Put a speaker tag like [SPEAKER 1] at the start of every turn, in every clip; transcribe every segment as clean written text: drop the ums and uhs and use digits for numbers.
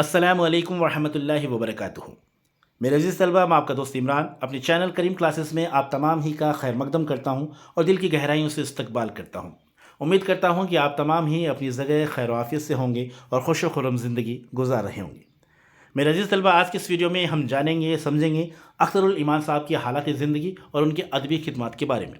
[SPEAKER 1] अस्सलामु अलैकुम वरहमतुल्लाहि वबरकातुहू। मेरे अज़ीज़ तलबा, मैं आपका दोस्त इमरान अपने चैनल करीम क्लासेस में आप तमाम ही का खैर मकदम करता हूँ और दिल की गहराइयों से इस्तकबाल करता हूँ। उम्मीद करता हूँ कि आप तमाम ही अपनी जगह खैर आफियत से होंगे और खुश खुर्रम ज़िंदगी गुजार रहे होंगे। मेरे अज़ीज़ तलबा, आज के इस वीडियो में हम जानेंगे समझेंगे अख्तरुल ईमान साहब की हालात ज़िंदगी और उनके अदबी खिदमात के बारे में।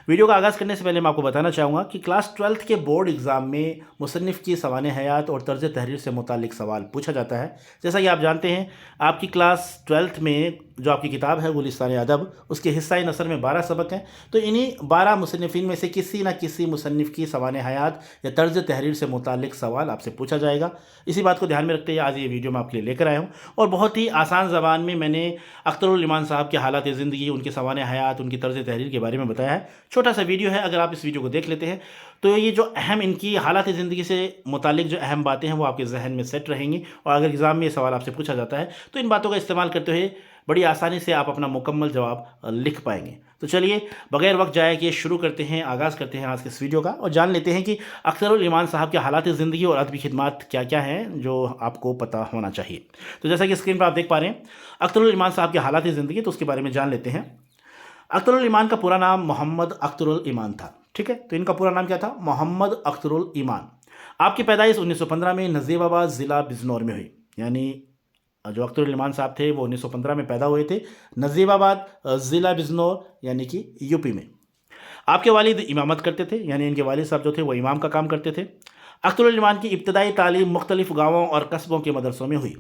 [SPEAKER 1] वीडियो का आगाज़ करने से पहले मैं आपको बताना चाहूँगा कि क्लास 12th के बोर्ड एग्ज़ाम में मुसन्निफ़ की सवाने हयात और तर्ज़ तहरीर से मुतालिक सवाल पूछा जाता है। जैसा कि आप जानते हैं, आपकी क्लास 12th में जो आपकी किताब है गुलिस्तान अदब, उसके हिस्सा नसर में 12 सबक हैं। तो इन्हीं 12 मुसन्निफ़ीन में से किसी न किसी मुसन्निफ़ की सवाने हयात या तर्ज़ तहरीर से मुतालिक सवाल आपसे पूछा जाएगा। इसी बात को ध्यान में रखते हुए आज ये वीडियो मैं आपके लिए लेकर आया हूँ और बहुत ही आसान ज़बान में मैंने अख्तरुल ईमान साहब के हालात ज़िंदगी, उनके सवाने हयात, उनकी तर्ज़ तहरीर के बारे में बताया है। छोटा सा वीडियो है, अगर आप इस वीडियो को देख लेते हैं तो ये जो अहम इनकी हालात ज़िंदगी से मुतालिक जो अहम बातें हैं वो आपके जहन में सेट रहेंगी और अगर एग्ज़ाम में ये सवाल आपसे पूछा जाता है तो इन बातों का इस्तेमाल करते हुए बड़ी आसानी से आप अपना मुकम्मल जवाब लिख पाएंगे। तो चलिए बगैर वक्त जाए कि शुरू करते हैं, आगाज़ करते हैं आज के इस वीडियो का और जान लेते हैं कि अख्तरुल ईमान साहब के हालात ज़िंदगी और अदबी खिदमात क्या क्या हैं जो आपको पता होना चाहिए। तो जैसा कि स्क्रीन पर आप देख पा रहे हैं अख्तरुल ईमान साहब के हालात ज़िंदगी, तो उसके बारे में जान लेते हैं। अख्तरुल ईमान का पूरा नाम मोहम्मद अख्तरुल ईमान था। ठीक है, तो इनका पूरा नाम क्या था? मोहम्मद अख्तरुल ईमान। आपकी पैदाइश 1915 में नजीबाबाद ज़िला बिजनौर में हुई। यानी जो अख्तरुल ईमान साहब थे वो 1915 में पैदा हुए थे नजीबाबाद ज़िला बिजनौर यानी कि यूपी में। आपके वालिद इमामत करते थे, यानी इनके वालिद साहब जो थे वो इमाम का काम करते थे। अख्तरुल ईमान की इब्तदाई तालीम मुख्तलिफ गाँवों और कस्बों के मदरसों में हुई।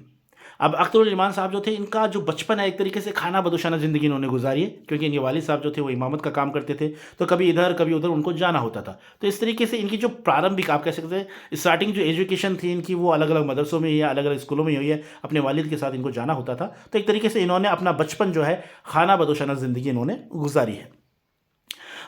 [SPEAKER 1] अब अख्तरुल ईमान साहब जो थे, इनका जो बचपन है एक तरीके से खाना बदोशाना ज़िंदगी इन्होंने गुजारी है, क्योंकि इनके वालिद साहब जो थे वो इमामत का काम करते थे, तो कभी इधर कभी उधर उनको जाना होता था। तो इस तरीके से इनकी जो प्रारंभिक आप कह सकते हैं स्टार्टिंग जो एजुकेशन थी इनकी वो अलग अलग मदरसों में या अलग अलग स्कूलों में हुई है, अपने वालिद के साथ इनको जाना होता था। तो एक तरीके से इन्होंने अपना बचपन जो है खाना बदोशाना ज़िंदगी इन्होंने गुजारी है।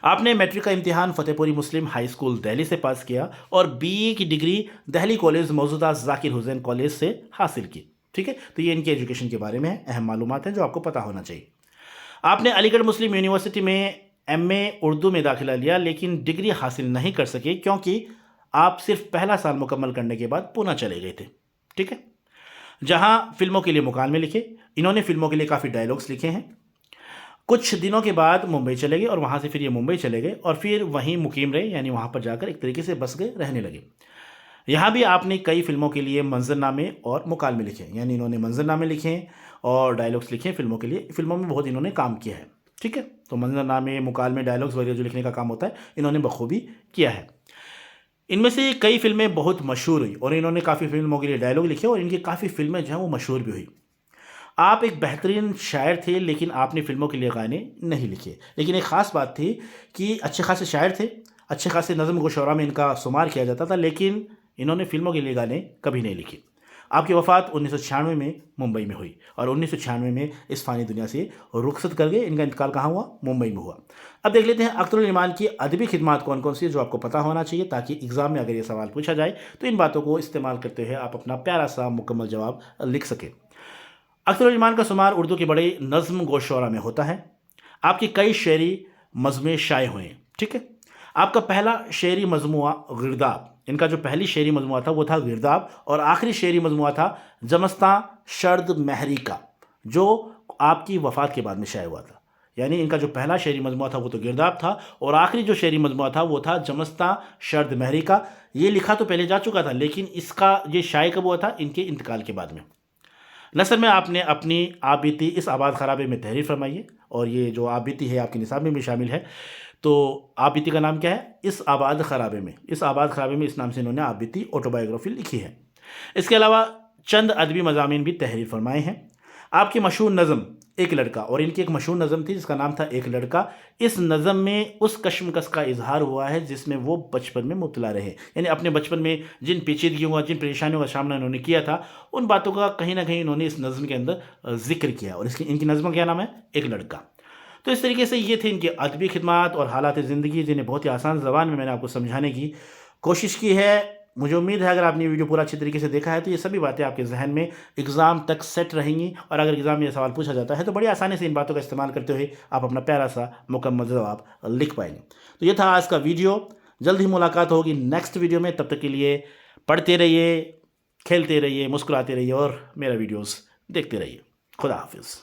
[SPEAKER 1] आपने मैट्रिक का इम्तिहान फतेहपुरी मुस्लिम हाई स्कूल दिल्ली से पास किया और बीए की डिग्री दिल्ली कॉलेज मौजूदा जाकिर हुसैन कॉलेज से हासिल की। ठीक है, तो ये इनके एजुकेशन के बारे में अहम मालूमात हैं जो आपको पता होना चाहिए। आपने अलीगढ़ मुस्लिम यूनिवर्सिटी में एमए उर्दू में दाखिला लिया, लेकिन डिग्री हासिल नहीं कर सके क्योंकि आप सिर्फ पहला साल मुकम्मल करने के बाद पूना चले गए थे। ठीक है, जहां फिल्मों के लिए मुकालमे लिखे। इन्होंने फिल्मों के लिए काफ़ी डायलॉग्स लिखे हैं। कुछ दिनों के बाद मुंबई चले गए और वहाँ से फिर ये मुंबई चले गए और फिर वहीं मुकीम रहे, यानी वहाँ पर जाकर एक तरीके से बस गए, रहने लगे। यहाँ भी आपने कई फिल्मों के लिए मंजरनामे और मुकालमे लिखे, यानी इन्होंने मंजरनामे लिखे और डायलॉग्स लिखे फिल्मों के लिए। फिल्मों में बहुत इन्होंने काम किया है। ठीक है, तो मंजरनामे, मुकालमे, डायलॉग्स वगैरह जो लिखने का काम होता है इन्होंने बखूबी किया है। इनमें से कई फिल्में बहुत मशहूर हुई और इन्होंने काफ़ी फिल्मों के लिए डायलॉग लिखे और इनकी काफ़ी फिल्में जो हैं वो मशहूर भी हुई। आप एक बेहतरीन शायर थे, लेकिन आपने फ़िल्मों के लिए गाने नहीं लिखे। लेकिन एक ख़ास बात थी कि अच्छे खासे शायर थे, अच्छे खासे नज़्म व शुरा में इनका शुमार किया जाता था, लेकिन इन्होंने फ़िल्मों के लिए गाने कभी नहीं लिखे। आपकी वफ़ात 1996 में मुंबई में हुई और 1996 में इस फ़ानी दुनिया से रुखसत कर गए। इनका इंतकाल कहाँ हुआ? मुंबई में हुआ। अब देख लेते हैं अख्तरुल ईमान की अदबी खिदमात कौन कौन सी है जो आपको पता होना चाहिए, ताकि एग्ज़ाम में अगर ये सवाल पूछा जाए तो इन बातों को इस्तेमाल करते हुए आप अपना प्यारा सा मुकम्मल जवाब लिख सकें। अख्तरुल ईमान का शुमार उर्दू के बड़े नज़्म गो शोरा में होता है। आपकी कई शेरी मज़मे शाये हुए हैं। ठीक है, आपका पहला शेरी मजमुआ गिरदाब, इनका जो पहली शेरी मजमुआ था वो था गिरदाब और आखिरी शेरी मजमुआ था जमस्तां शर्द महरी का, जो आपकी वफ़ात के बाद में शाये हुआ था। यानी इनका जो पहला शेरी मजमुआ था वो तो गिरदाब था और आखिरी जो शेरी मजमुआ था वो था जमस्तां शर्द महरी का। ये लिखा तो पहले जा चुका था, लेकिन इसका ये शाये कब हुआ था? इनके इंतकाल के बाद में। नसर में आपने अपनी आप बीती इस आबाद खराबे में तहरीर फरमाई है और ये जो आप बीती है आपके निसाब में भी शामिल है। तो आप बीती का नाम क्या है? इस आबाद खराबे में। इस आबाद खराबे में इस नाम से इन्होंने आप बीती ऑटोबायोग्राफी लिखी है। इसके अलावा चंद अदबी मज़ामीन भी तहरीर फरमाए हैं। आपकी मशहूर नज़म एक लड़का, और इनकी एक मशहूर नज़म थी जिसका नाम था एक लड़का। इस नज़म में उस कश्मकश का इजहार हुआ है जिसमें वो बचपन में मुब्तला रहे, यानी अपने बचपन में जिन पेचीदगियों का, जिन परेशानियों का सामना इन्होंने किया था, उन बातों का कहीं ना कहीं इन्होंने इस नज़म के अंदर जिक्र किया और इनकी नज़म का क्या नाम है? एक लड़का। तो इस तरीके से ये थे इनकी अदबी खिदमात और हालात ज़िंदगी, जिन्हें बहुत ही आसान ज़बान में मैंने आपको समझाने की कोशिश की है। मुझे उम्मीद है अगर आपने वीडियो पूरा अच्छी तरीके से देखा है तो ये सभी बातें आपके जहन में एग्ज़ाम तक सेट रहेंगी और अगर एग्ज़ाम में ये सवाल पूछा जाता है तो बड़ी आसानी से इन बातों का इस्तेमाल करते हुए आप अपना प्यारा सा मुकम्मल जवाब लिख पाएंगे। तो ये था आज का वीडियो। जल्द ही मुलाकात होगी नेक्स्ट वीडियो में, तब तक के लिए पढ़ते रहिए, کھیلتے رہیے، مسکراتے رہیے اور میرا ویڈیوز دیکھتے رہیے۔ خدا حافظ۔